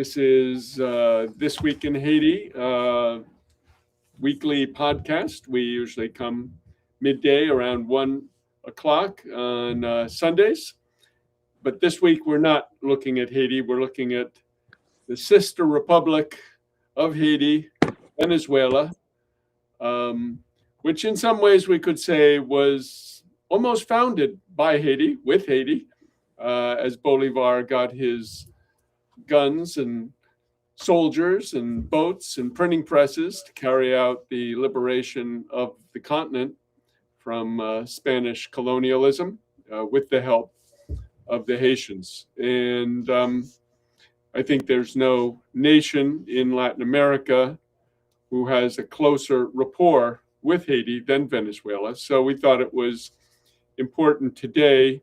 This is This Week in Haiti, weekly podcast. We usually come midday around 1 o'clock on Sundays. But this week we're not looking at Haiti. We're looking at the sister republic of Haiti, Venezuela, which in some ways we could say was almost founded by Haiti, with Haiti, as Bolivar got his guns and soldiers and boats and printing presses to carry out the liberation of the continent from Spanish colonialism with the help of the Haitians. And I think there's no nation in Latin America who has a closer rapport with Haiti than Venezuela. So we thought it was important today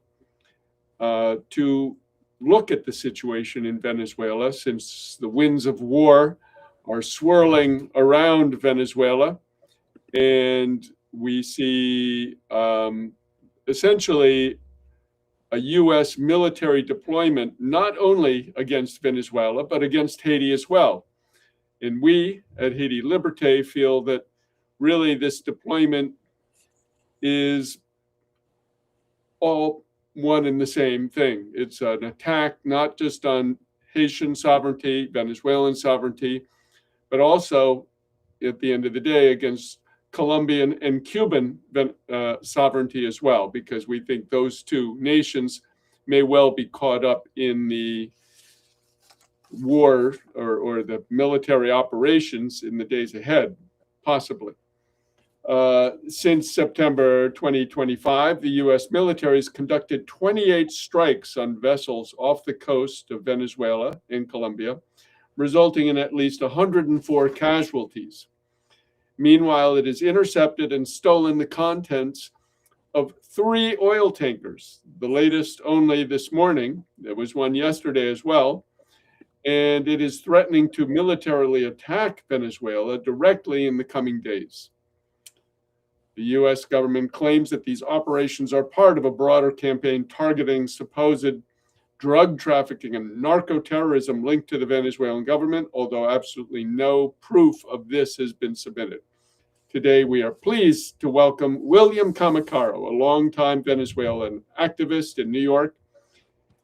to look at the situation in Venezuela, since the winds of war are swirling around Venezuela, and we see essentially a U.S. military deployment not only against Venezuela, but against Haiti as well. And we at Haiti Liberté feel that really this deployment is all one and the same thing. It's an attack not just on Haitian sovereignty, Venezuelan sovereignty, but also, at the end of the day, against Colombian and Cuban sovereignty as well, because we think those two nations may well be caught up in the war or the military operations in the days ahead, possibly. Since September 2025, the U.S. military has conducted 28 strikes on vessels off the coast of Venezuela and Colombia, resulting in at least 104 casualties. Meanwhile, it has intercepted and stolen the contents of 3 oil tankers, the latest only this morning. There was one yesterday as well. And it is threatening to militarily attack Venezuela directly in the coming days. The U.S. government claims that these operations are part of a broader campaign targeting supposed drug trafficking and narco-terrorism linked to the Venezuelan government, although absolutely no proof of this has been submitted. Today, we are pleased to welcome William Camacaro, a longtime Venezuelan activist in New York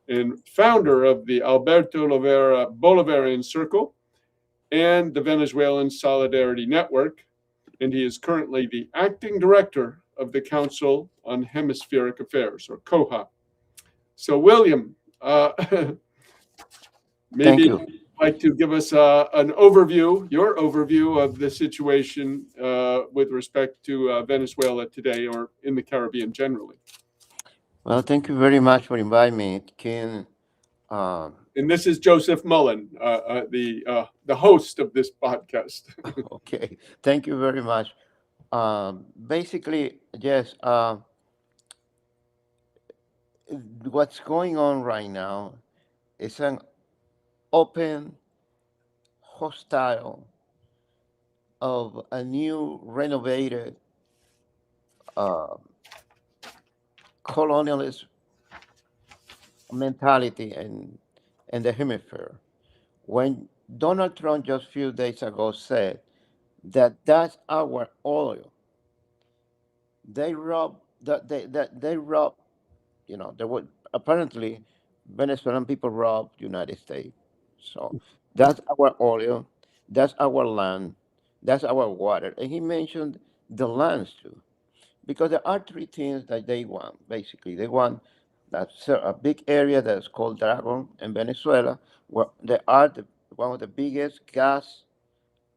and founder of the Alberto Lovera Bolivarian Circle and the Venezuela Solidarity Network, and he is currently the acting director of the Council on Hemispheric Affairs, or COHA. So, William, maybe you'd like to give us an overview, your overview of the situation with respect to Venezuela today, or in the Caribbean generally. Well, thank you very much for inviting me, Ken. And this is Joseph Mullen, the host of this podcast. Okay, thank you very much. Basically, yes, what's going on right now is an open, hostile of a new, renovated uh, colonialist mentality in the hemisphere. When Donald Trump just a few days ago said that that's our oil, they rob that they rob. There would apparently Venezuelan people rob United States. So that's our oil, that's our land, that's our water. And he mentioned the lands too, because there are 3 things that they want. Basically, they want a big area that's called Dragon in Venezuela, where they are one of the biggest gas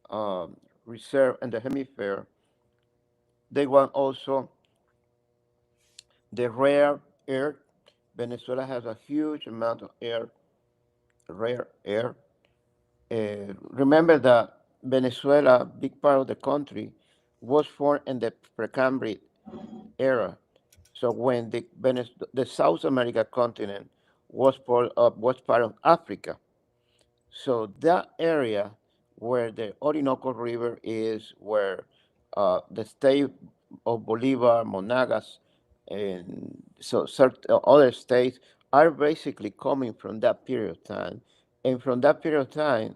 um, reserve in the hemisphere. They want also the rare earth. Venezuela has a huge amount of rare earth. Remember that Venezuela, big part of the country, was formed in the Precambrian era. So when the South America continent was part of Africa, so that area where the Orinoco River is, where the state of Bolivar, Monagas, and so certain other states are basically coming from that period of time, and from that period of time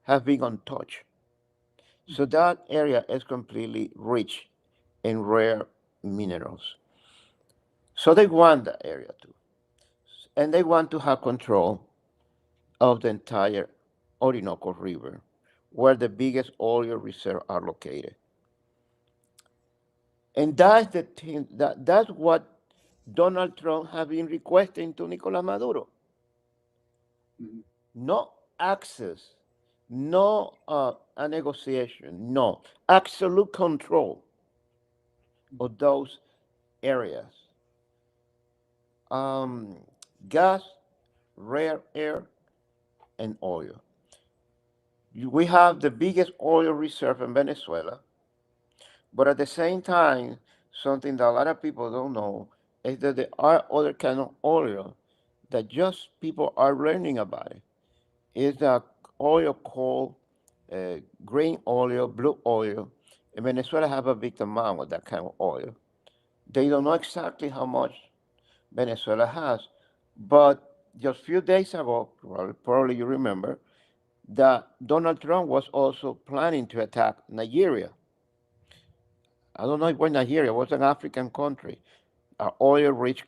have been untouched. So that area is completely rich in rare minerals. So they want that area too. And they want to have control of the entire Orinoco River, where the biggest oil reserves are located. And that's the thing, that's what Donald Trump has been requesting to Nicolas Maduro. Mhm. No access, no a negotiation, no absolute control of those areas. Um, gas, rare earth, and oil. We have the biggest oil reserve in Venezuela, but at the same time, something that a lot of people don't know is that there are other kind of oil that just people are learning about it. Is the oil called green oil, blue oil. And Venezuela have a big amount of that kind of oil. They don't know exactly how much Venezuela has, but just a few days ago, probably you remember, that Donald Trump was also planning to attack Nigeria. I don't know if it was Nigeria, it was an African country, an oil-rich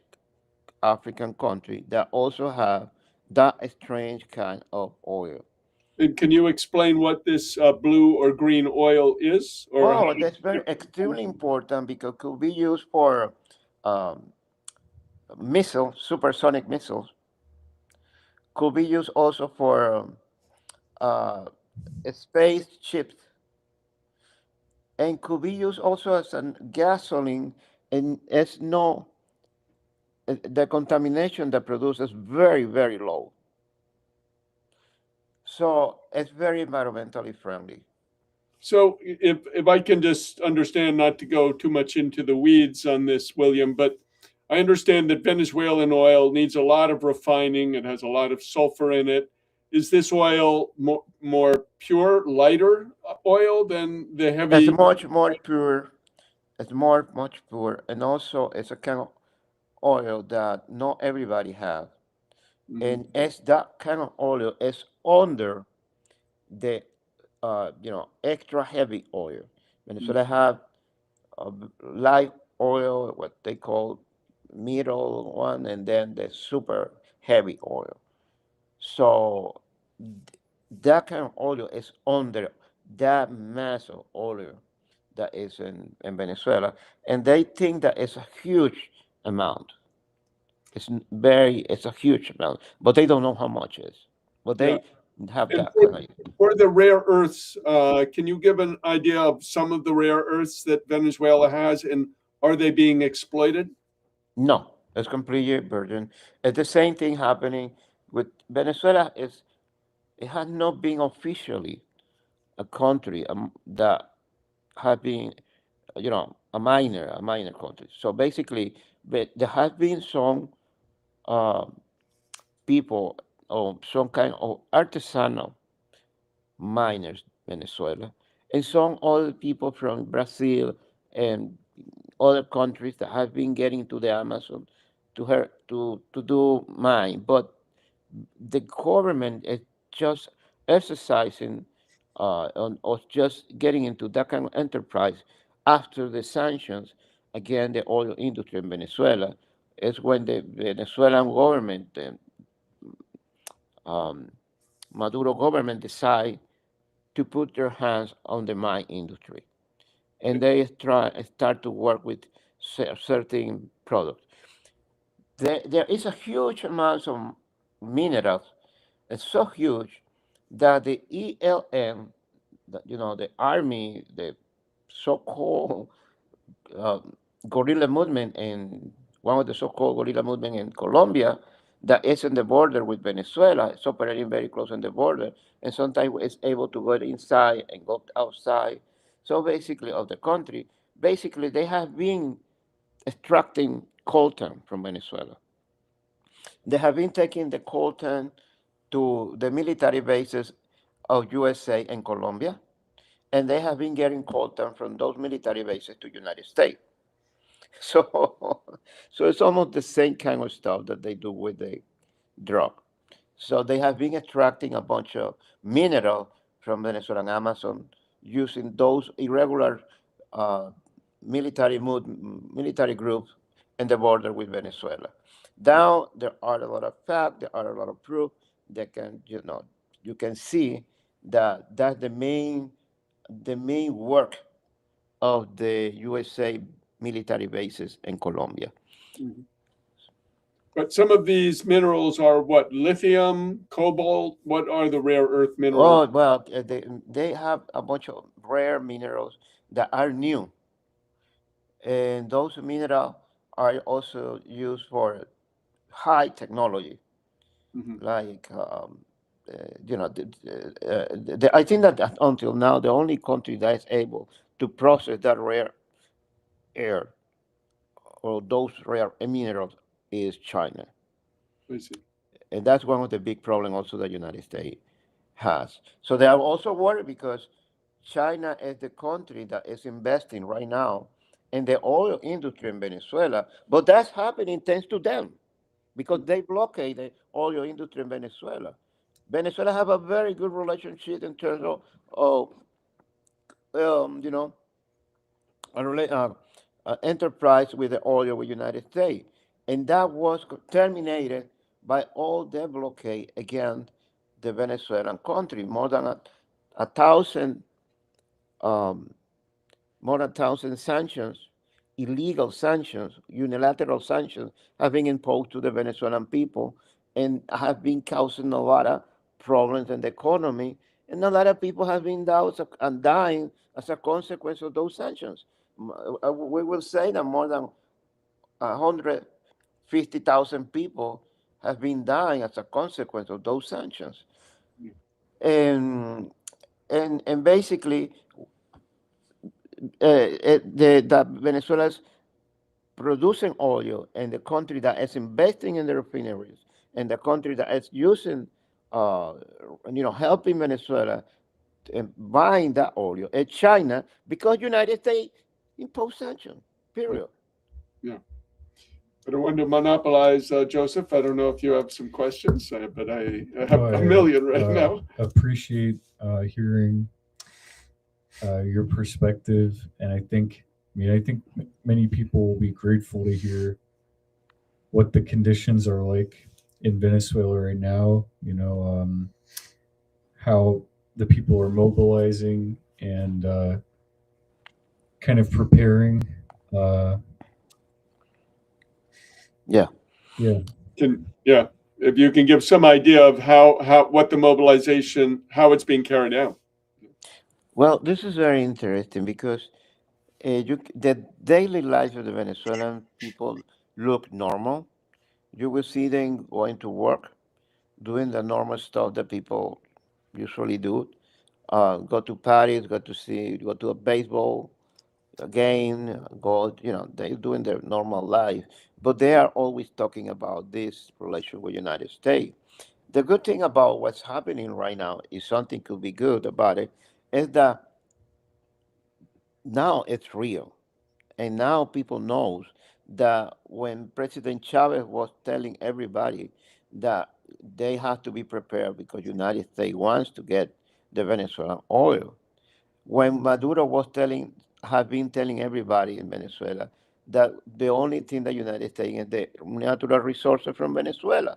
African country that also have that strange kind of oil. And can you explain what this blue or green oil is, or how Oh, it's that's very different from extremely important because it could be used for um, missiles, supersonic missiles. Could be used also for uh, spaceships, and could be used also as a gasoline. And it's no the contamination that produces very very low. So it's very environmentally friendly. So if I can just understand, not to go too much into the weeds on this, William, but I understand that Venezuelan oil needs a lot of refining. It has a lot of sulfur in it. Is this oil more pure, lighter oil than the It's heavy? much more pure. It's more much pure, and also it's a kind of oil that not everybody has. Mhm, And as that kind of oil is under the extra heavy oil. Venezuela mhm. have a light oil, what they call middle one, and then the super heavy oil. So that kind of oil is under that mass of oil that is in Venezuela, and they think that it's a huge amount. It's a huge amount, but they don't know how much it is. But Yeah. they have And that kind of. for the rare earths, can you give an idea of some of the rare earths that Venezuela has, and are they being exploited? No, it's completely virgin. It's the same thing happening with Venezuela. Is it has not been officially a country that has been, a minor country. So basically, but there has been some uh, people or some kind of artisanal miners, Venezuela, and some other people from Brazil and other countries that have been getting to the Amazon to do mine. But the government is just exercising on or just getting into that kind of enterprise after the sanctions against the oil industry in Venezuela. Is when the Venezuelan government, um, Maduro government, decide to put their hands on the mine industry, and they start to work with certain products. There is a huge amount of minerals. It's so huge that the ELN, the army, the so-called uh, guerrilla movement in one of the so-called guerrilla movement in Colombia that is in the border with Venezuela. It's operating very close on the border, and sometimes it's able to go inside and go outside. So basically, of the country, basically they have been extracting coltan from Venezuela. They have been taking the coltan to the military bases of USA and Colombia, and they have been getting coltan from those military bases to United States. So, so it's almost the same kind of stuff that they do with the drug. So they have been extracting a bunch of mineral from Venezuelan Amazon using those irregular uh, military groups in the border with Venezuela. Now there are a lot of facts, there are a lot of proof that can, you can see that that's the main work of the USA military bases in Colombia. Mhm. But some of these minerals are what? Lithium, cobalt? What are the rare earth minerals? Oh, well, they have a bunch of rare minerals that are new, and those minerals are also used for high technology, Mhm. like I think that until now the only country that is able to process that rare air or those rare minerals is China. I see. And that's one of the big problems also the United States has. So they are also worried because China is the country that is investing right now in the oil industry in Venezuela, but that's happening thanks to them because they blockade the oil industry in Venezuela. Venezuela have a very good relationship in terms of you know, a enterprise with the oil with United States, and that was terminated by all the blockade against the Venezuelan country. A thousand, um, more than 1,000 sanctions, illegal sanctions, unilateral sanctions, have been imposed to the Venezuelan people and have been causing a lot of problems in the economy. And a lot of people have been dying as a consequence of those sanctions. We will say that more than 150,000 people have been dying as a consequence of those sanctions. And and basically, that Venezuela's producing oil and the country that is investing in the refineries and the country that is using, uh, helping Venezuela and buying that oil is China because United States imposed sanctions. Yeah. Period. Yeah. I don't want to monopolize, Joseph. I don't know if you have some questions, but I have No, a I million right now. appreciate hearing your perspective, and I think many people will be grateful to hear what the conditions are like in Venezuela right now. How the people are mobilizing and kind of preparing. Uh, Yeah. yeah, Yeah, if you can give some idea of what the mobilization, how it's being carried out. Well, this is very interesting because the daily life of the Venezuelan people look normal. You will see them going to work, doing the normal stuff that people usually do. Go to parties, go to a baseball game, they're doing their normal life, but they are always talking about this relation with United States. The good thing about what's happening right now is something could be good about it, is that now it's real. And now people knows that when President Chavez was telling everybody that they have to be prepared because United States wants to get the Venezuelan oil, when Maduro have been telling everybody in Venezuela that the only thing that United States is the natural resources from Venezuela.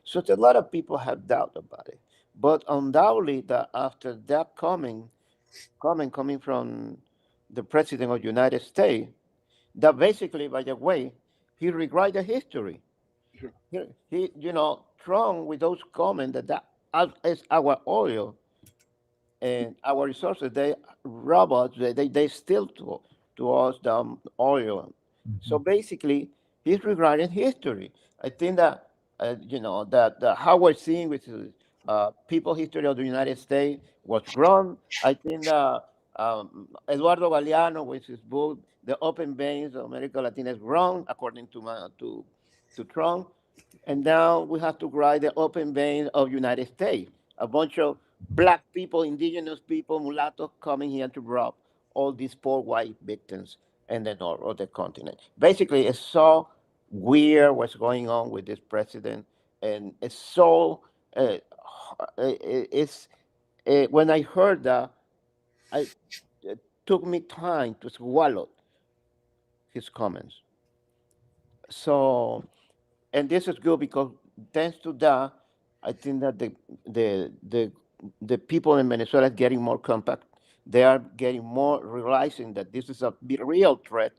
So a lot of people have doubt about it. But undoubtedly that after that coming from the president of the United States, that basically, by the way, he rewrite the history. Trump with those comments that is our oil and our resources, they rob us, they steal to us the oil. So hmm basically, he's rewriting history. I think that, that how we're seeing with people history of the United States was wrong. I think that Eduardo Galeano, with his book, The Open Veins of America Latina, is wrong, according to Trump. And now we have to write the open vein of United States. A bunch of black people, indigenous people, mulattoes coming here to rob all these poor white victims in the north of the continent. Basically, it's so weird what's going on with this president, and it's so uh, it's when I heard that, I it took me time to swallow his comments. So, and this is good because thanks to that, I think that the the the people in Venezuela are getting more compact. They are getting more realizing that this is a real threat.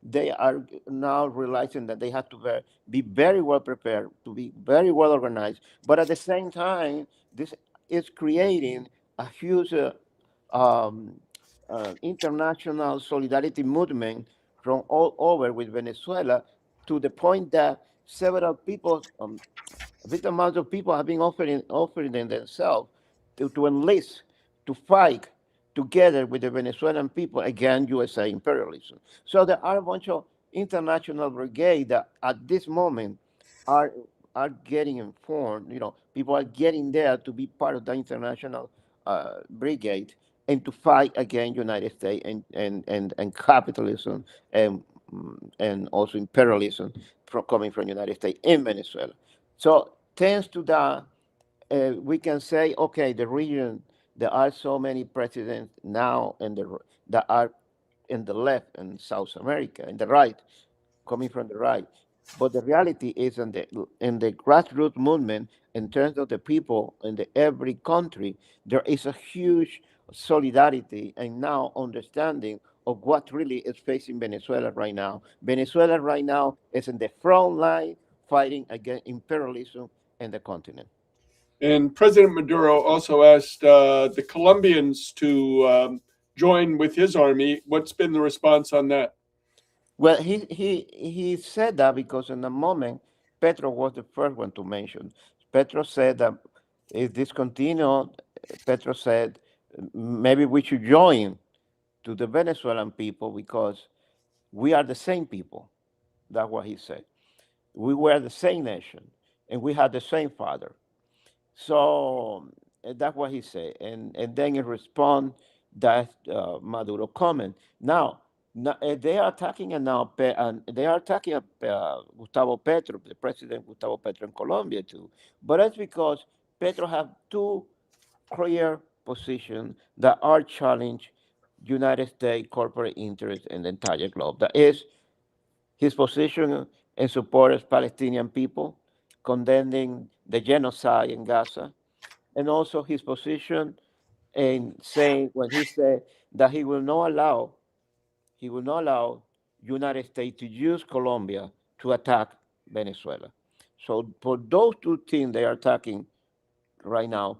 They are now realizing that they have to be very well prepared, to be very well organized. But at the same time, this is creating a huge um, international solidarity movement from all over with Venezuela, to the point that several people, a big amount of people have been offering themselves to enlist, to fight together with the Venezuelan people against USA imperialism. So there are a bunch of international brigades that at this moment are are getting informed. People are getting there to be part of the international brigade and to fight against United States and capitalism and also imperialism coming from United States in Venezuela. So thanks to that, we can say, okay, the region, there are so many presidents now that are in the left in South America, in the right, coming from the right. But the reality is in the grassroots movement, in terms of the people in every country, there is a huge solidarity and now understanding of what really is facing Venezuela right now. Venezuela right now is in the front line fighting against imperialism in the continent. And President Maduro also asked the Colombians to join with his army. What's been the response on that? Well, he said that because in the moment, Petro was the first one to mention. Petro said that if this continued, Petro said maybe we should join to the Venezuelan people because we are the same people. That's what he said. We were the same nation and we had the same father. So that's what he said. And then in response, that Maduro comment. Now, they are attacking now. They are attacking Gustavo Petro, the president Gustavo Petro in Colombia too. But that's because Petro have two clear positions that are challenge United States corporate interests in the entire globe. That is his position in support of Palestinian people, condemning the genocide in Gaza, and also his position in saying when he said that he will not allow United States to use Colombia to attack Venezuela. So for those two things, they are attacking right now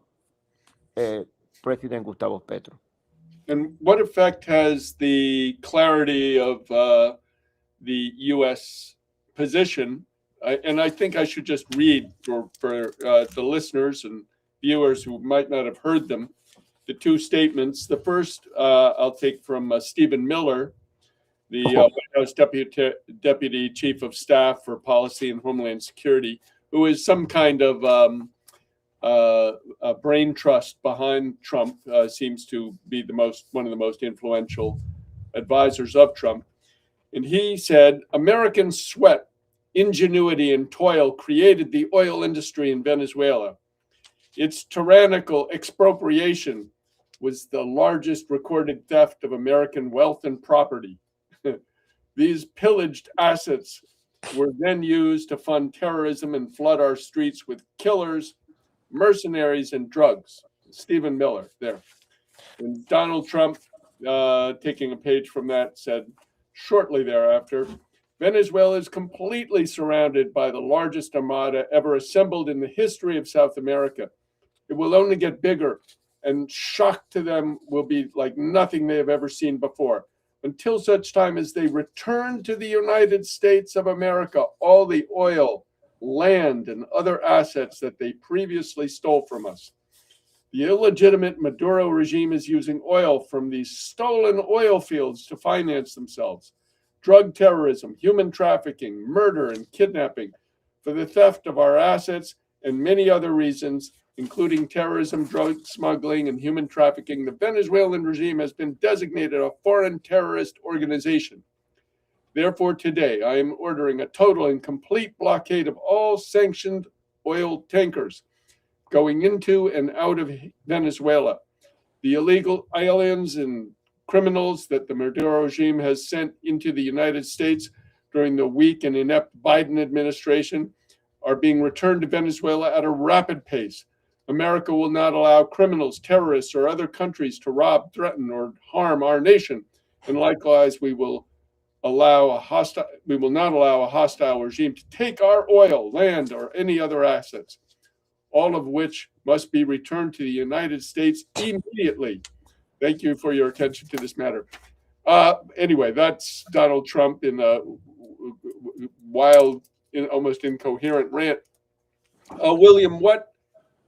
uh, President Gustavo Petro. And what effect has the clarity of the U.S. position? And I think I should just read for the listeners and viewers who might not have heard them, the two statements. The first I'll take from Stephen Miller, the White House Deputy Chief of Staff for Policy and Homeland Security, who is some kind of brain trust behind Trump, seems to be one of the most influential advisors of Trump. And he said, American sweat, ingenuity, and toil created the oil industry in Venezuela. Its tyrannical expropriation was the largest recorded theft of American wealth and property. These pillaged assets were then used to fund terrorism and flood our streets with killers, mercenaries, and drugs. Stephen Miller there. And Donald Trump, taking a page from that, said shortly thereafter, Venezuela is completely surrounded by the largest armada ever assembled in the history of South America. It will only get bigger, and shock to them will be like nothing they have ever seen before. Until such time as they return to the United States of America all the oil, land, and other assets that they previously stole from us. The illegitimate Maduro regime is using oil from these stolen oil fields to finance themselves. Drug terrorism, human trafficking, murder, and kidnapping, for the theft of our assets, and many other reasons, including terrorism, drug smuggling, and human trafficking. The Venezuelan regime has been designated a foreign terrorist organization. Therefore, today, I am ordering a total and complete blockade of all sanctioned oil tankers. going into and out of Venezuela. The illegal aliens and criminals that the Maduro regime has sent into the United States during the weak and inept Biden administration are being returned to Venezuela at a rapid pace. America will not allow criminals, terrorists, or other countries to rob, threaten, or harm our nation. And likewise, we will not allow a hostile regime to take our oil, land, or any other assets, all of which must be returned to the United States immediately. Thank you for your attention to this matter. Anyway, that's Donald Trump in a wild, almost incoherent rant. William, what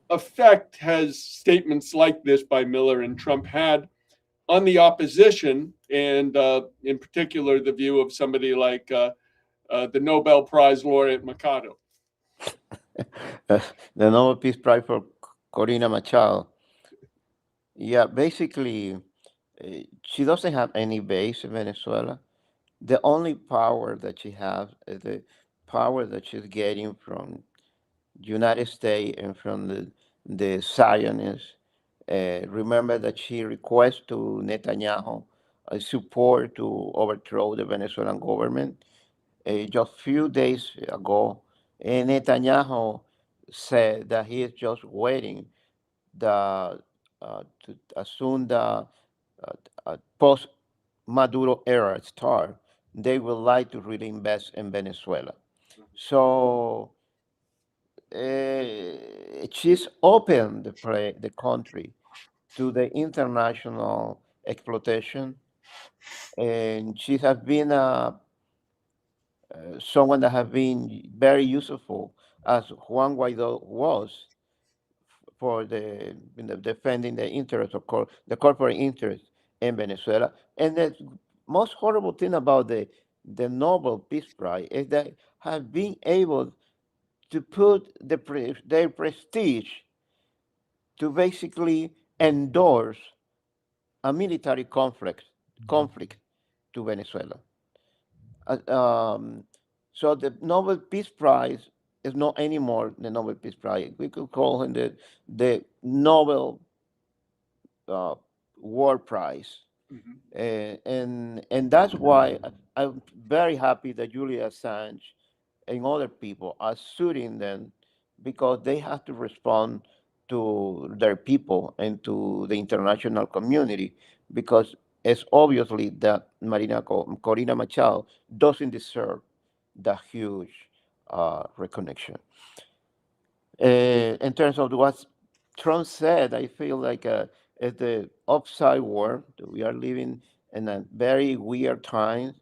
effect has statements like this by Miller and Trump had on the opposition, and in particular, the view of somebody like the Nobel Prize laureate Machado? The Nobel Peace Prize for Corina Machado. Yeah, basically, she doesn't have any base in Venezuela. The only power that she has is the power that she's getting from United States and from the Zionists. Remember that she requested to Netanyahu support to overthrow the Venezuelan government. Just a few days ago, Netanyahu said that he is just waiting to as soon the post Maduro era start, they would like to really invest in Venezuela. So she's opened the country to the international exploitation, and she has been someone that has been very useful, as Juan Guaido was, for defending the interest of the corporate interest in Venezuela. And the most horrible thing about the Nobel Peace Prize is that have been able to put their prestige to basically endorse a military conflict to Venezuela. So the Nobel Peace Prize is not anymore the Nobel Peace Prize. We could call him the Nobel War Prize. And that's why I'm very happy that Julia Assange and other people are suing them, because they have to respond to their people and to the international community, because it's obviously that Corina Machado doesn't deserve that huge recognition. In terms of what Trump said, I feel like it's the upside world. We are living in a very weird time,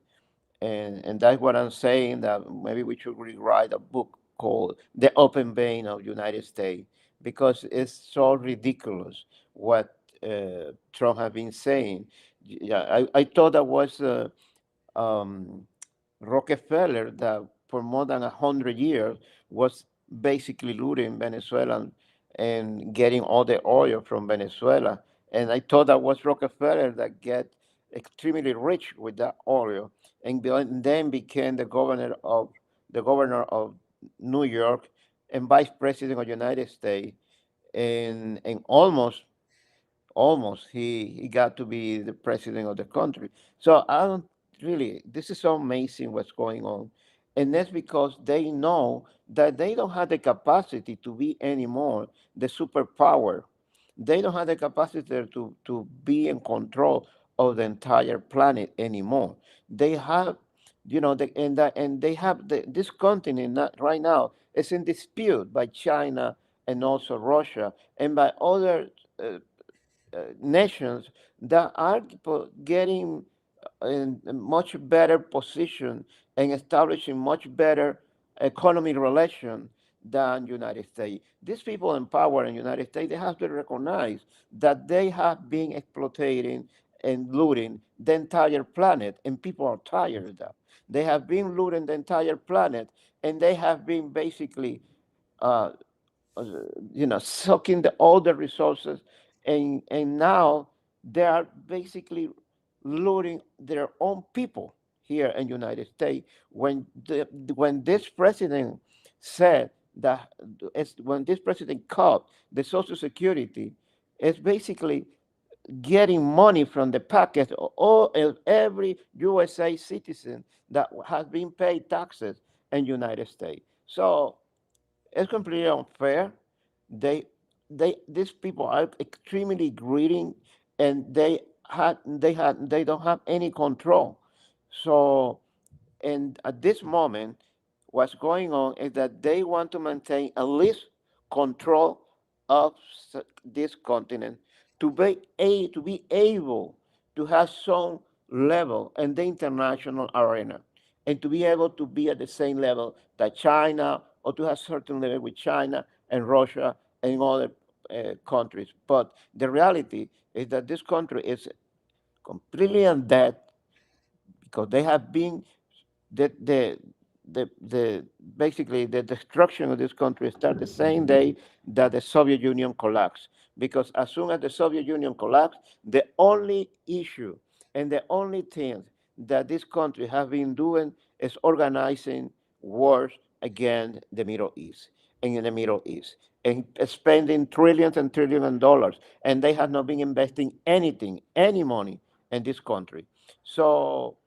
and that's what I'm saying, that maybe we should rewrite a book called The Open Vein of United States, because it's so ridiculous what Trump has been saying. Yeah, I thought that was um, Rockefeller, that for more than 100 years was basically looting Venezuela and getting all the oil from Venezuela. And I thought that was Rockefeller that get extremely rich with that oil, and then became the governor of New York and vice president of the United States, and almost he got to be the president of the country. So I don't really, this is so amazing what's going on. And that's because they know that they don't have the capacity to be anymore the superpower. They don't have the capacity to be in control of the entire planet anymore. They have, and they have this continent right now is in dispute by China and also Russia and by other nations that are getting in a much better position and establishing much better economic relation than United States. These people in power in United States, they have to recognize that they have been exploiting and looting the entire planet, and people are tired of that. They have been looting the entire planet, and they have been basically uh, sucking all the resources, and now they are basically looting their own people here in United States. When this president said that when this president cut the Social Security, it's basically getting money from the pocket of every USA citizen that has been paid taxes in United States. So it's completely unfair. They these people are extremely greedy, and they don't have any control. So, and at this moment, what's going on is that they want to maintain at least control of this continent to be able to have some level in the international arena, and to be able to be at the same level that China, or to have certain level with China and Russia and other countries. But the reality is that this country is completely undead, because they have been the the the basically the destruction of this country started the same day that the Soviet Union collapsed. Because as soon as the Soviet Union collapsed, the only issue and the only thing that this country has been doing is organizing wars against the Middle East and in the Middle East, and spending trillions and trillions of dollars, and they have not been investing anything, any money in this country. So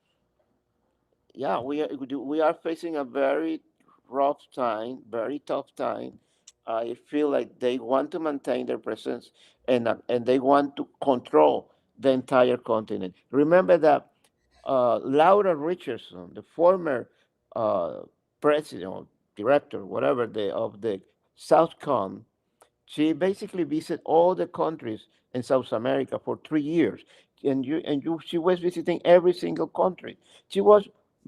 yeah, we are facing a very rough time, very tough time. I feel like they want to maintain their presence, and they want to control the entire continent. Remember that Laura Richardson, the former uh, president or director, whatever of the Southcom, she basically visited all the countries in South America for 3 years, she was visiting every single country. She was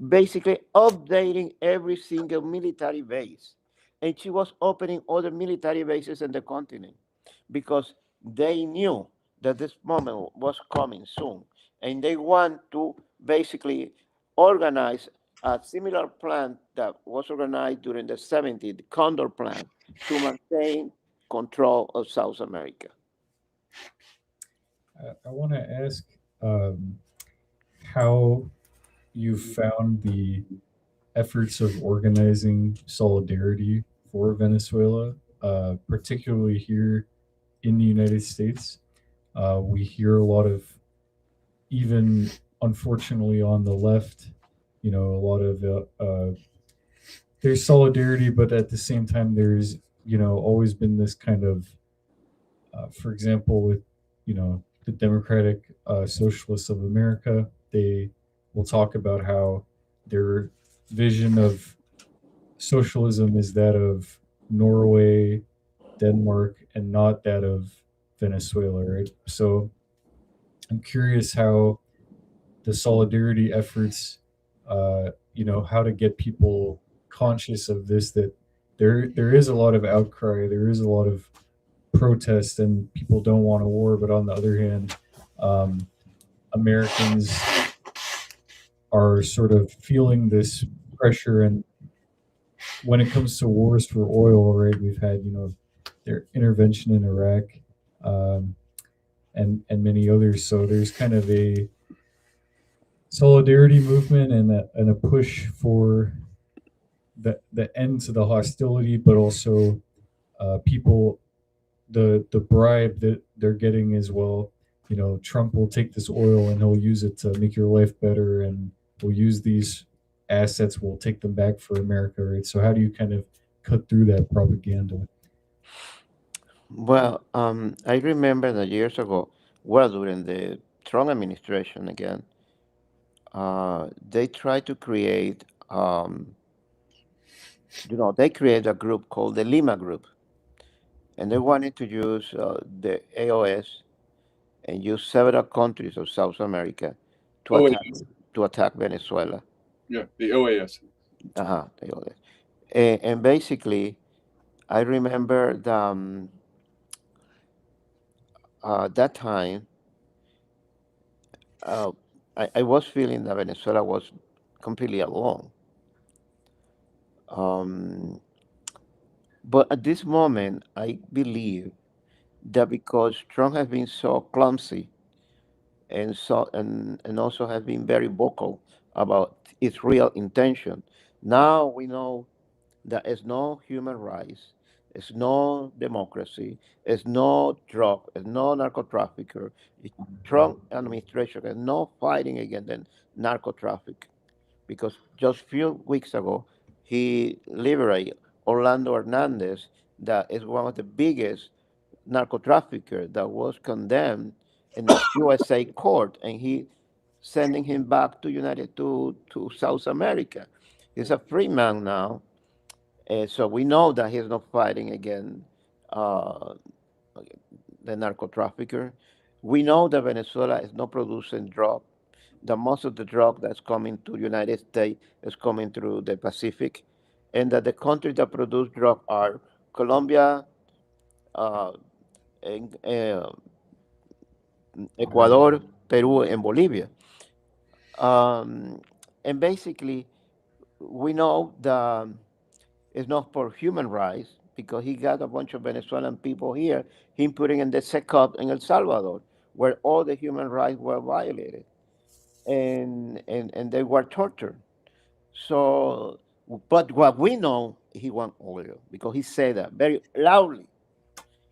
basically updating every single military base, and she was opening other military bases in the continent, because they knew that this moment was coming soon, and they want to basically organize a similar plan that was organized during the 70s, the Condor Plan, to maintain control of South America. I want to ask um, how you found the efforts of organizing solidarity for Venezuela, particularly here in the United States. We hear a lot of, even unfortunately on the left, a lot of there's solidarity, but at the same time, there's always been this kind of, for example, with the Democratic Socialists of America, they will talk about how their vision of socialism is that of Norway, Denmark, and not that of Venezuela, right? So I'm curious how the solidarity efforts, how to get people conscious of this, that there is a lot of outcry, there is a lot of protest, and people don't want a war. But on the other hand, um, Americans are sort of feeling this pressure. And when it comes to wars for oil, right, we've had their intervention in Iraq, um, and many others. So there's kind of a solidarity movement and a push for the end to the hostility, but also people, the bribe that they're getting as well. Trump will take this oil and he'll use it to make your life better, and we'll use these assets, we'll take them back for America, right? So how do you kind of cut through that propaganda? Well, I remember that years ago, well, during the Trump administration again, they tried to create, they created a group called the Lima Group, and they wanted to use the AOS and use several countries of South America to attack OAS. to attack Venezuela. Yeah, the OAS. Uh-huh, AOS. And basically, I remember that time, uh, I was feeling that Venezuela was completely alone. Um, but at this moment, I believe that because Trump has been so clumsy, and also has been very vocal about its real intention, now we know there is no human rights, there's no democracy, there's no drug, there's no narco trafficker. The Trump administration is no fighting against the narco traffic because just few weeks ago he liberated Orlando Hernandez, that is one of the biggest narco trafficker that was condemned in the USA court, and he sending him back to to South America. He's a free man now, so we know that he's not fighting against uh, the narco trafficker. We know that Venezuela is not producing drug. That most of the drug that's coming to United States is coming through the Pacific, and that the countries that produce drug are Colombia, uh, and, Ecuador, Peru, and Bolivia. Um, and basically, we know that it's not for human rights because he got a bunch of Venezuelan people here, him putting in the SECOP in El Salvador, where all the human rights were violated and they were tortured. So, but what we know, he want oil because he said that very loudly.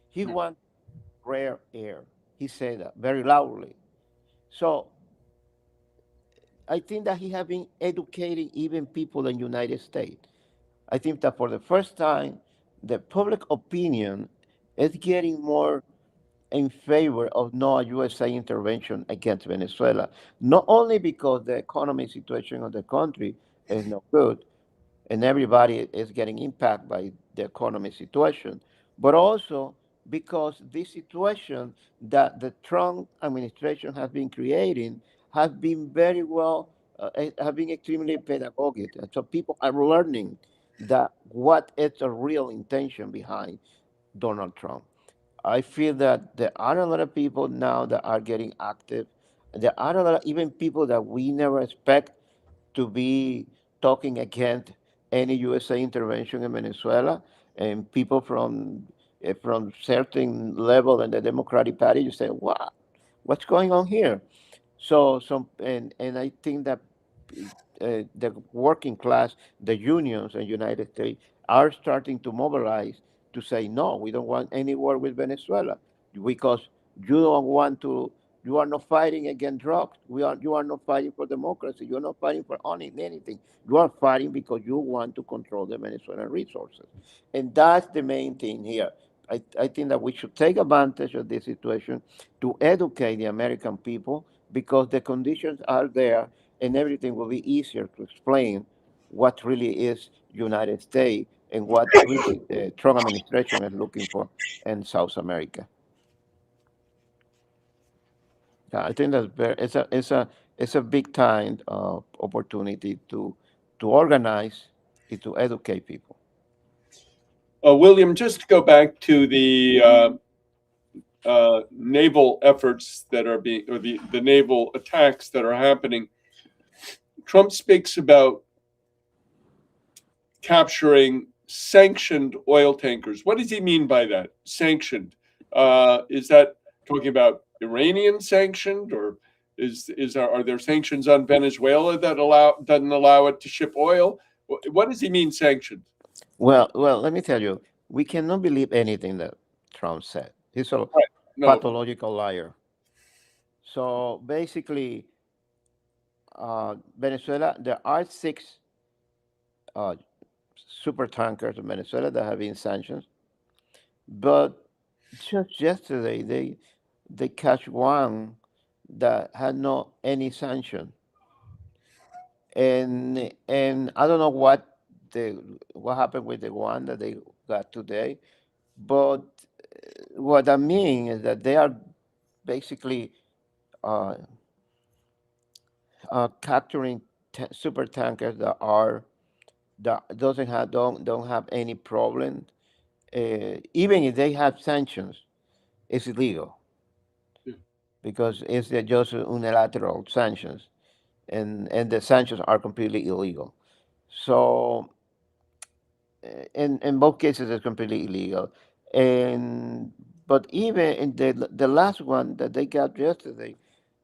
He want rare air. He said that very loudly. So I think that he has been educating even people in the United States. I think that for the first time, the public opinion is getting more in favor of no USA intervention against Venezuela, not only because the economic situation of the country is not good, and everybody is getting impacted by the economic situation, but also because this situation that the Trump administration has been creating has been very well, have been extremely pedagogic. And so people are learning that what is the real intention behind Donald Trump. I feel that there are a lot of people now that are getting active. There are a lot of even people that we never expect to be talking against any USA intervention in Venezuela, and people from certain level in the Democratic Party, you say, "What? What's going on here?" And I think that the working class, the unions in the United States are starting to mobilize to say, no, we don't want any war with Venezuela because you don't want to, you are not fighting against drugs. You are not fighting for democracy. You are not fighting for owning anything. You are fighting because you want to control the Venezuelan resources. And that's the main thing here. I think that we should take advantage of this situation to educate the American people because the conditions are there and everything will be easier to explain what really is United States and what really the Trump administration is looking for in South America. Yeah, I think that's very, it's a big time opportunity to organize and to educate people. William, just to go back to the naval efforts that are being, or the naval attacks that are happening, Trump speaks about capturing sanctioned oil tankers. What does he mean by that? Sanctioned. Is that talking about Iranian sanctioned, or are there sanctions on Venezuela that doesn't allow it to ship oil? What does he mean sanctioned? Well, let me tell you, we cannot believe anything that Trump said. He's a Right. No. pathological liar. So basically, Venezuela, there are six uh, super tankers in Venezuela that have been sanctioned, but just yesterday they catch one that had no any sanction, and I don't know what happened with the one that they got today, but what I mean is that they are basically uh, capturing super tankers that doesn't have don't have any problem. Even if they have sanctions, it's illegal Yeah. because it's just unilateral sanctions, and the sanctions are completely illegal. So in both cases, it's completely illegal. And but even in the last one that they got yesterday,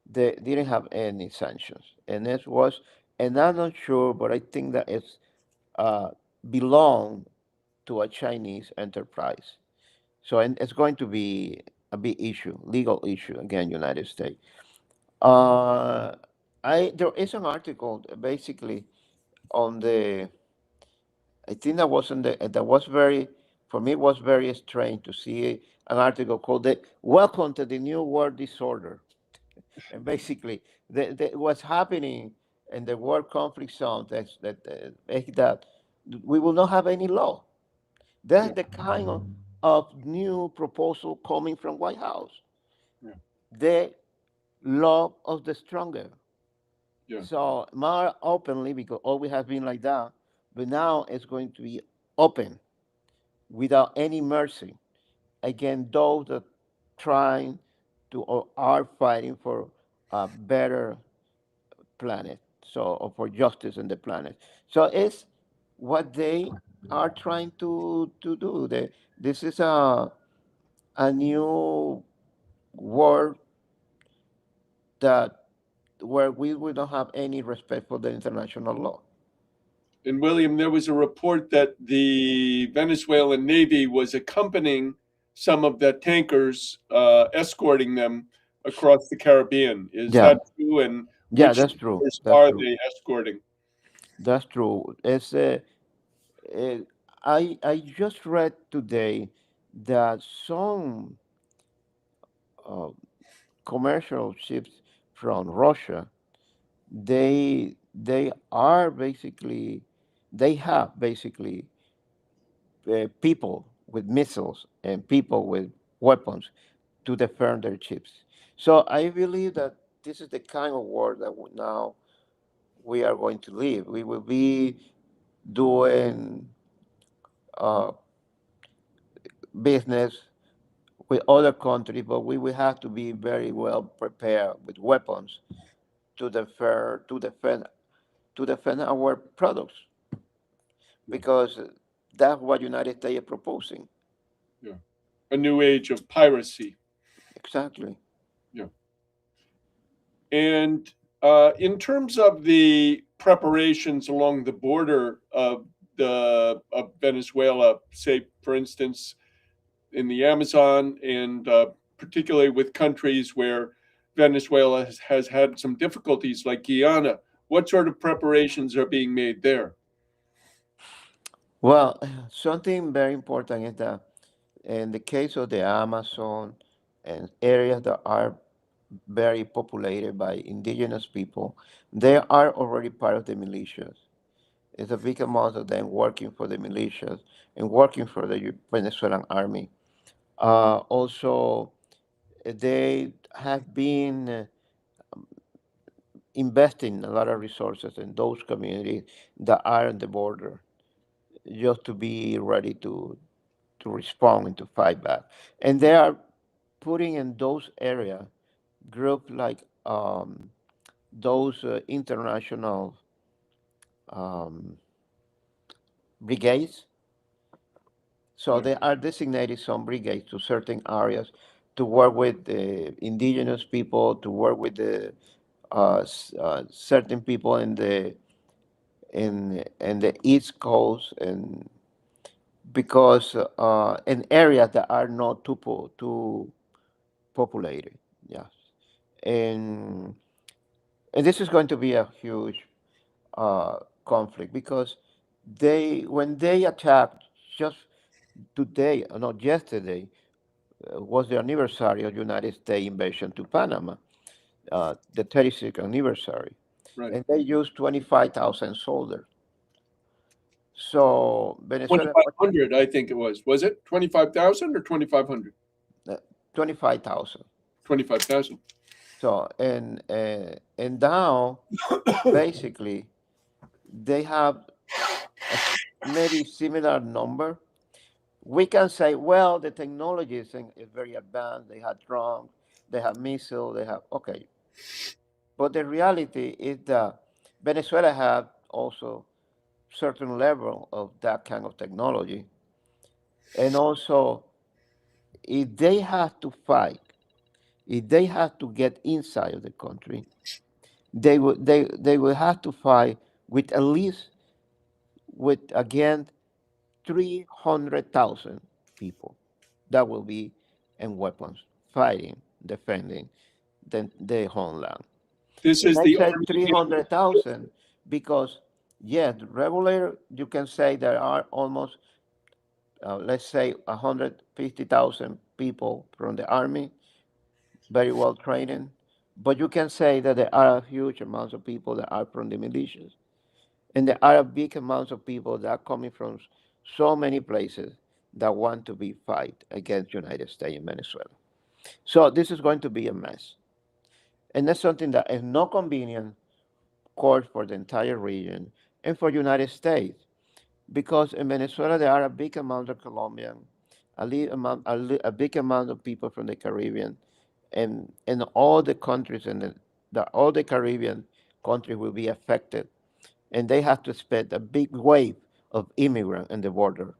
they didn't have any sanctions, and it was, and I'm not sure, but I think that it's belong to a Chinese enterprise. So, and it's going to be a big issue, legal issue again, United States. Uh, there is an article basically on the. I think that was that was very, for me, it was very strange to see an article called the "Welcome to the New World Disorder," and basically, what's happening in the world conflict zone that we will not have any law. That's Yeah. the kind of new proposal coming from White House. Yeah. The law of the stronger. Yeah. So more openly, because always has been like that, but now it's going to be open without any mercy against those that trying to or are fighting for a better planet. So or for justice in the planet. So it's what they are trying to do. This is a new world that where we will not have any respect for the international law. And William, there was a report that the Venezuelan Navy was accompanying some of the tankers, escorting them across the Caribbean. Is Yeah, that true? And yeah, which that's true. tankers That's are true. they escorting? That's true. Uh, I just read today that some uh, commercial ships from Russia they are basically they have basically people with missiles and people with weapons to defend their ships. So I believe that this is the kind of war that now we are going to live. We will be doing uh, business with other countries, but we will have to be very well prepared with weapons to defend our products Yeah. because that's what United States is proposing. Yeah. A new age of piracy. Exactly. Yeah. And in terms of the preparations along the border of Venezuela, say, for instance, in the Amazon, and particularly with countries where Venezuela has had some difficulties, like Guyana, what sort of preparations are being made there? Well, something very important is that in the case of the Amazon and areas that are very populated by indigenous people, they are already part of the militias. It's a big amount of them working for the militias and working for the Venezuelan army. Also, they have been investing a lot of resources in those communities that are on the border just to be ready to respond and to fight back. And they are putting in those areas groups like those international um, brigades. So Yeah. they are designated some brigades to certain areas to work with the indigenous people, to work with the certain people in the East Coast, and because in areas that are not too populated. Yes, and and this is going to be a huge conflict because they when they attacked just today, not yesterday, was the anniversary of United States invasion to Panama, the 36th anniversary, Right. and they used 25,000 soldiers. So Venezuela, 2,500, I think it was. Was it 25,000 or 2,500? 25,000. 25,000. So and now basically they have maybe similar number. We can say, well, the technology is very advanced. They have drones, they have missiles, they have okay. But the reality is that Venezuela have also certain level of that kind of technology, and also if they have to fight, if they have to get inside of the country, they will have to fight with at least with again 300,000 people that will be in weapons, fighting, defending the homeland. This And is I the said Army. 300,000 because, yes, regular, you can say there are almost, let's say, 150,000 people from the army, very well trained. But you can say that there are huge amounts of people that are from the militias. And there are big amounts of people that are coming from so many places that want to be fight against United States and Venezuela. So this is going to be a mess. And that's something that is not convenient, of course, for the entire region and for United States. Because in Venezuela there are a big amount of Colombian, a big amount of people from the Caribbean, and all the countries in all the Caribbean countries will be affected, and they have to expect a big wave of immigrants in the border,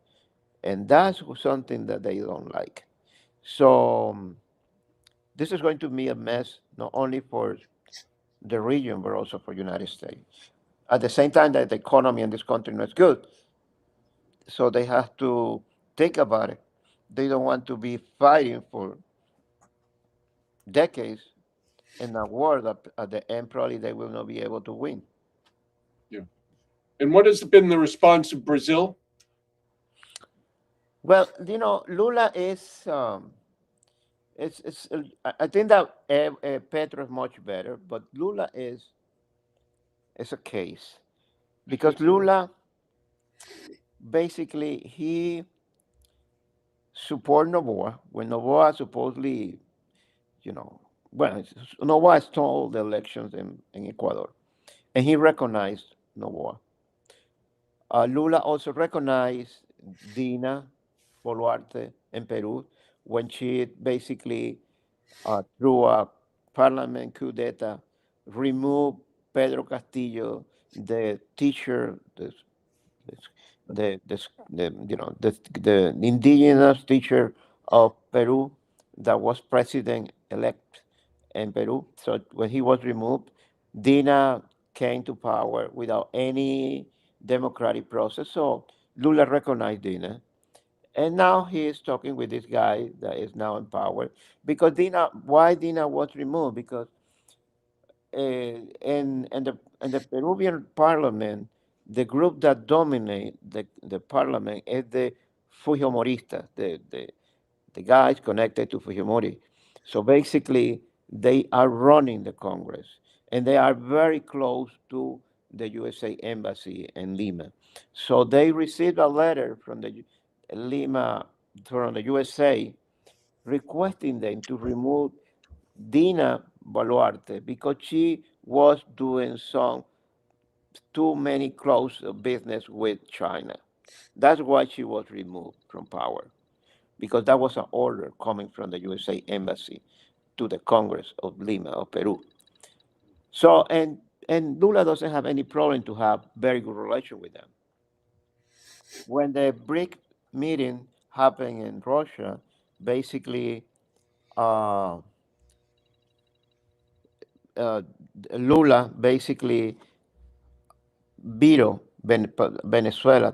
and that's something that they don't like. So this is going to be a mess not only for the region but also for United States. At the same time that the economy in this country is not good, so they have to think about it. They don't want to be fighting for decades in a war that at the end probably they will not be able to win. Yeah. And what has been the response of Brazil? Well, Lula is. I think that Petro is much better, but Lula is a case because Lula basically he support Novoa when Novoa supposedly, you know, well, Novoa stole the elections in Ecuador, and he recognized Novoa. Lula also recognized Dina Boluarte in Peru when she basically, through a parliament coup d'etat, removed Pedro Castillo, the teacher, the indigenous teacher of Peru that was president elect in Peru. So when he was removed, Dina came to power without any democratic process. So Lula recognized Dina. And now he is talking with this guy that is now in power because why Dina was removed? Because in the Peruvian parliament, the group that dominate the parliament is the Fujimoristas, the guys connected to Fujimori. So basically, they are running the Congress, and they are very close to the USA embassy in Lima. So they received a letter from the Lima, from the USA, requesting them to remove Dina Boluarte because she was doing some too many close business with China. That's why she was removed from power because that was an order coming from the USA embassy to the Congress of Lima of Peru. So and Lula doesn't have any problem to have very good relation with them. When the BRIC meeting happened in Russia, basically uh, uh, Lula basically vetoed Venezuela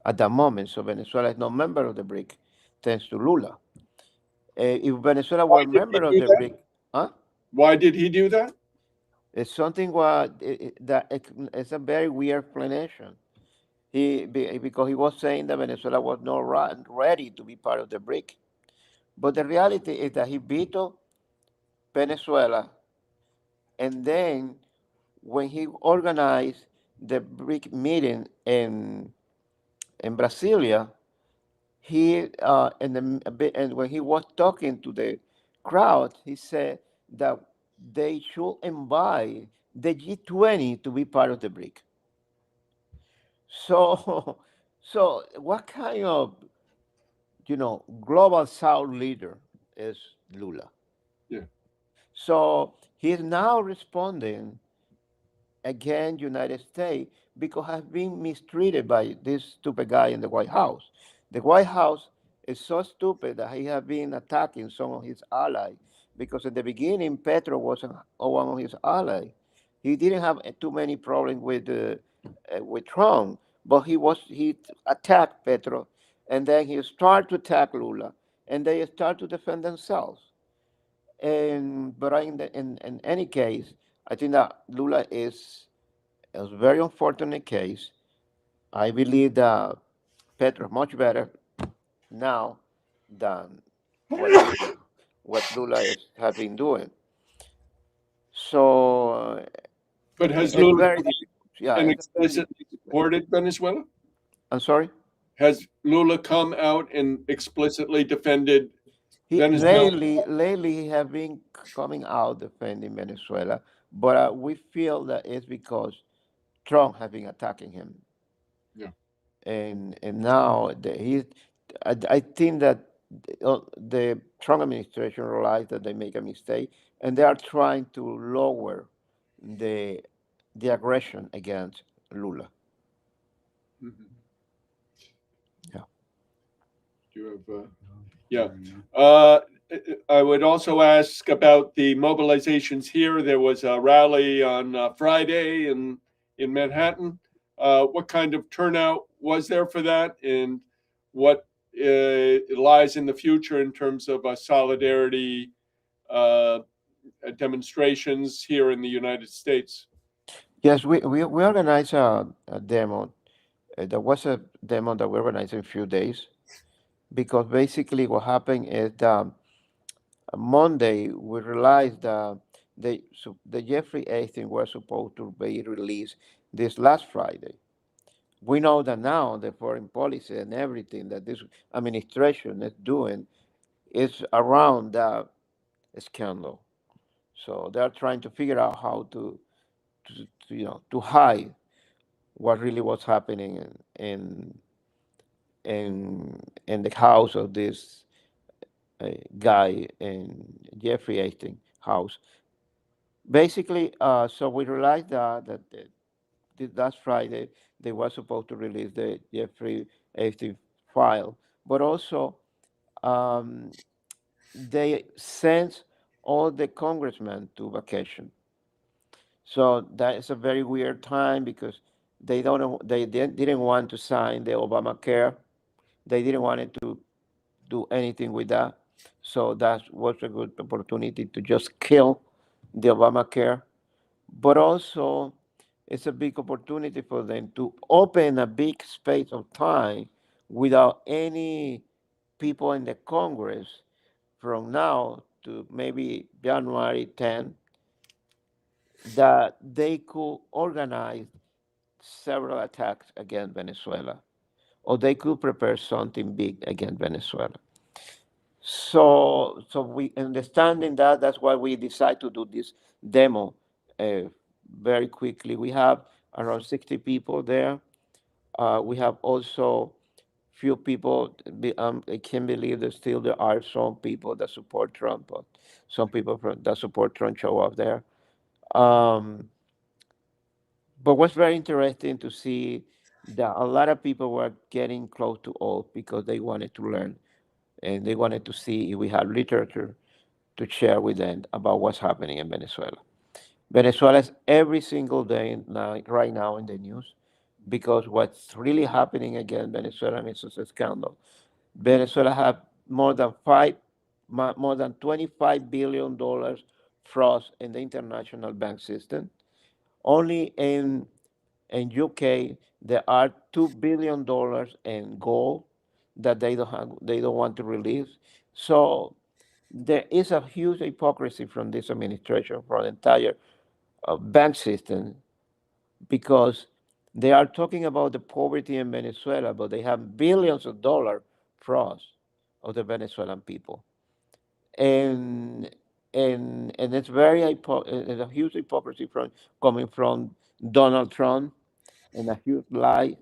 at that moment. So Venezuela is not member of the BRIC, thanks to Lula. If Venezuela Why were did he member of do the that? BRIC, huh? Why did he do that? It's something that it's a very weird explanation. Because he was saying that Venezuela was not ready to be part of the BRIC. But the reality is that he vetoed Venezuela, and then when he organized the BRIC meeting in Brasilia, he and when he was talking to the crowd, he said that they should invite the G20 to be part of the BRIC. So, so what kind of global South leader is Lula? Yeah. So he's now responding against United States because has been mistreated by this stupid guy in the White House. The White House is so stupid that he has been attacking some of his allies because at the beginning Petro wasn't one of his allies. He didn't have too many problems with Trump, but he attacked Petro, and then he started to attack Lula, and they start to defend themselves. And but in any case, I think that Lula is a very unfortunate case. I believe that Petro is much better now than what Lula is have been doing. So But has it's Lula very difficult. Yeah, and it's a very explicitly difficult situation. supported Venezuela? I'm sorry. Has Lula come out and explicitly defended He Venezuela? lately he have been coming out defending Venezuela, but we feel that it's because Trump have been attacking him, Yeah. and now I think that the Trump administration realized that they make a mistake, and they are trying to lower the the aggression against Lula. Mhm. Yeah. Do you have? Yeah. Uh, I would also ask about the mobilizations here. There was a rally on Friday in Manhattan. What kind of turnout was there for that, and what lies in the future in terms of solidarity uh, demonstrations here in the United States? Yes, we organized a demo. There was a demo that we organized in a few days because basically what happened is that Monday we realized that the Jeffrey Epstein was supposed to be released this last Friday. We know that now the foreign policy and everything that this administration is doing is around that scandal. So they are trying to figure out how to hide what really was happening in the house of this guy in Jeffrey Epstein house. Basically, so we realized that last Friday they were supposed to release the Jeffrey Epstein file, but also um, they sent all the congressmen to vacation. So that is a very weird time because they didn't want to sign the Obamacare. They didn't want it to do anything with that. So that was a good opportunity to just kill the Obamacare. But also, it's a big opportunity for them to open a big space of time without any people in the Congress from now to maybe January 10, that they could organize several attacks against Venezuela, or they could prepare something big against Venezuela. So we understanding that that's why we decide to do this demo uh, very quickly. We have around 60 people there. We have also few people. I can't believe that still there are some people that support Trump, but some people that support Trump show up there. Um, but what's very interesting to see that a lot of people were getting close to us because they wanted to learn and they wanted to see if we had literature to share with them about what's happening in Venezuela. Venezuela is every single day now, right now in the news because what's really happening again, Venezuela is a scandal. Venezuela have more than $25 billion froze in the international bank system. Only in UK there are $2 billion in gold that they don't want to release. So there is a huge hypocrisy from this administration, from the entire bank system, because they are talking about the poverty in Venezuela, but they have billions of dollars fraud of the Venezuelan people, and and it's it's a huge hypocrisy from coming from Donald Trump, and a huge lie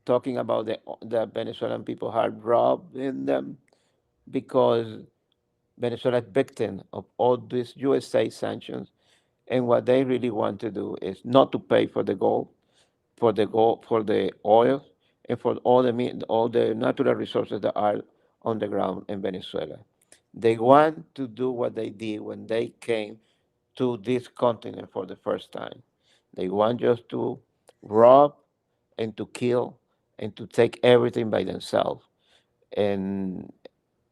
talking about the Venezuelan people have robbed in them because Venezuela is victim of all these USA sanctions, and what they really want to do is not to pay for the gold, for the oil, and for all the natural resources that are on the ground in Venezuela. They want to do what they did when they came to this continent for the first time. They want just to rob and to kill and to take everything by themselves. And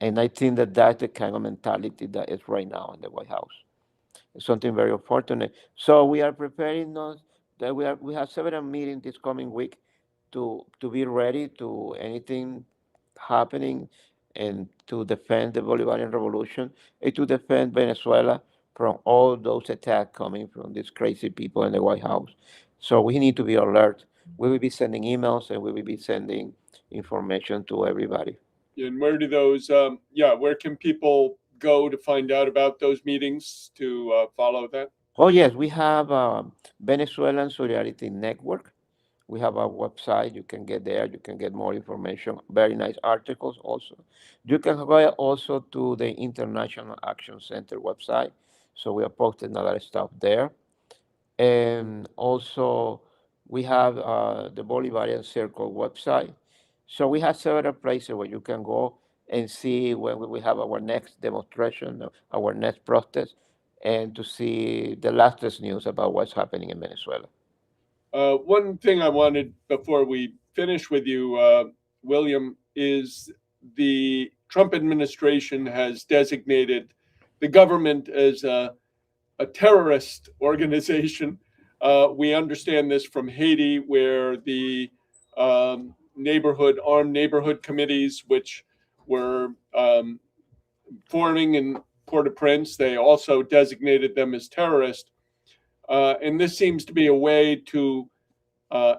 I think that that's the kind of mentality that is right now in the White House. It's something very unfortunate. So we are preparing us. That we have several meetings this coming week to be ready to anything happening and to defend the Bolivarian Revolution and to defend Venezuela from all those attacks coming from these crazy people in the White House. So we need to be alert. We will be sending emails and we will be sending information to everybody. And where do those, where can people go to find out about those meetings to follow that? Oh yes, we have Venezuelan Solidarity Network. We have our website. You can get there. You can get more information. Very nice articles also. You can go also to the International Action Center website. So we are posting a lot of stuff there. And also we have the Bolivarian Circle website. So we have several places where you can go and see when we have our next demonstration, our next protest, and to see the latest news about what's happening in Venezuela. One thing I wanted before we finish with you, William, is the Trump administration has designated the government as a terrorist organization. We understand this from Haiti, where the armed neighborhood committees, which were forming in Port-au-Prince, they also designated them as terrorists. And this seems to be a way to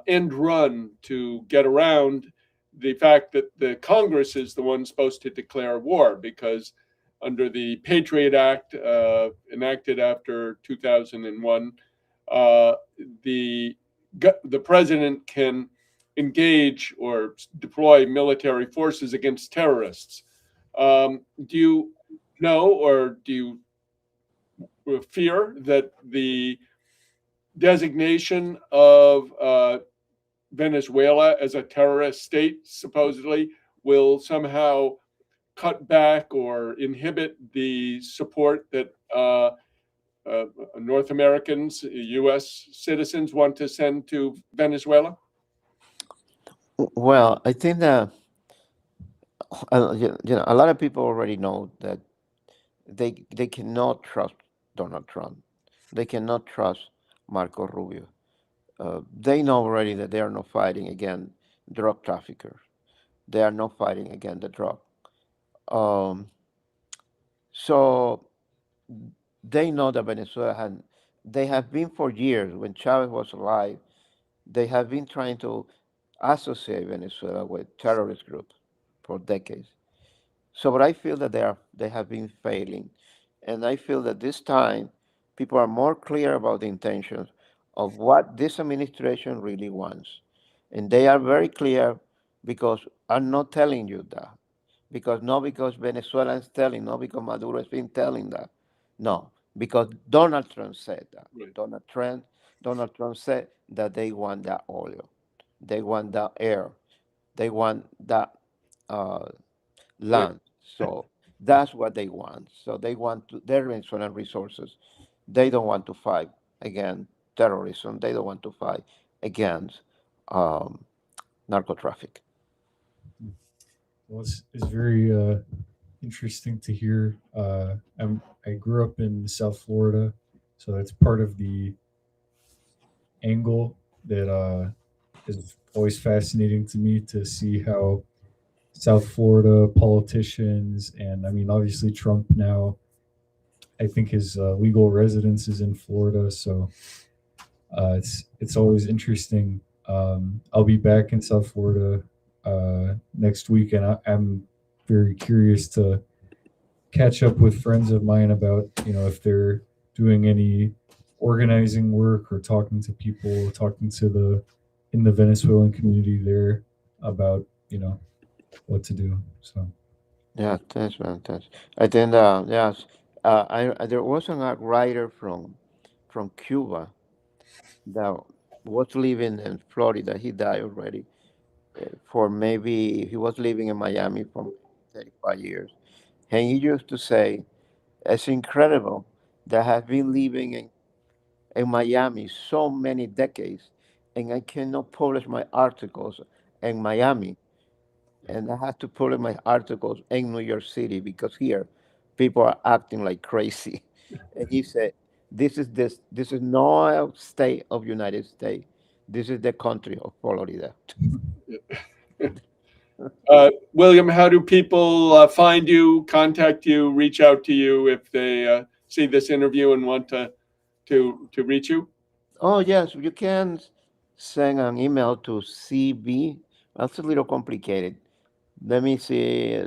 end run to get around the fact that the Congress is the one supposed to declare war, because under the Patriot Act enacted after 2001, the president can engage or deploy military forces against terrorists. Do you know, or do you fear that the designation of Venezuela as a terrorist state supposedly will somehow cut back or inhibit the support that North Americans, U.S. citizens want to send to Venezuela? Well, I think that a lot of people already know that they cannot trust Donald Trump. They cannot trust Marco Rubio. They know already that they are not fighting against drug traffickers. They are not fighting against the drug. Um, so they know that Venezuela had. They have been for years when Chavez was alive. They have been trying to associate Venezuela with terrorist groups for decades. So, but I feel that they have been failing, and I feel that this time people are more clear about the intentions of what this administration really wants, and they are very clear because I'm not telling you that because Venezuela is telling, not because Maduro has been telling that, no, because Donald Trump said that. Right. Donald Trump said that they want that oil, they want that air, they want that. Uh, Right. Land. So that's what they want. So they want their Venezuelan resources. They don't want to fight against terrorism. They don't want to fight against um, narco traffic. Well, it's very interesting to hear. I grew up in South Florida, so that's part of the angle that is always fascinating to me to see how South Florida politicians, and I mean, obviously Trump now, I think his legal residence is in Florida, so it's always interesting. I'll be back in South Florida next week, and I'm very curious to catch up with friends of mine about if they're doing any organizing work or talking to people, talking to the in the Venezuelan community there about what to do. So Yeah, thanks, man. Thanks. I think yes, there was a writer from Cuba that was living in Florida. He died already. For maybe he was living in Miami for 35 years, and he used to say, "It's incredible that I have been living in Miami so many decades, and I cannot publish my articles in Miami, and I had to publish my articles in New York City because here people are acting like crazy. And he said, This is not a state of United States. This is the country of Florida." William, how do people find you, contact you, reach out to you if they see this interview and want to reach you? Oh yes, you can send an email to CB. That's a little complicated. Let me see.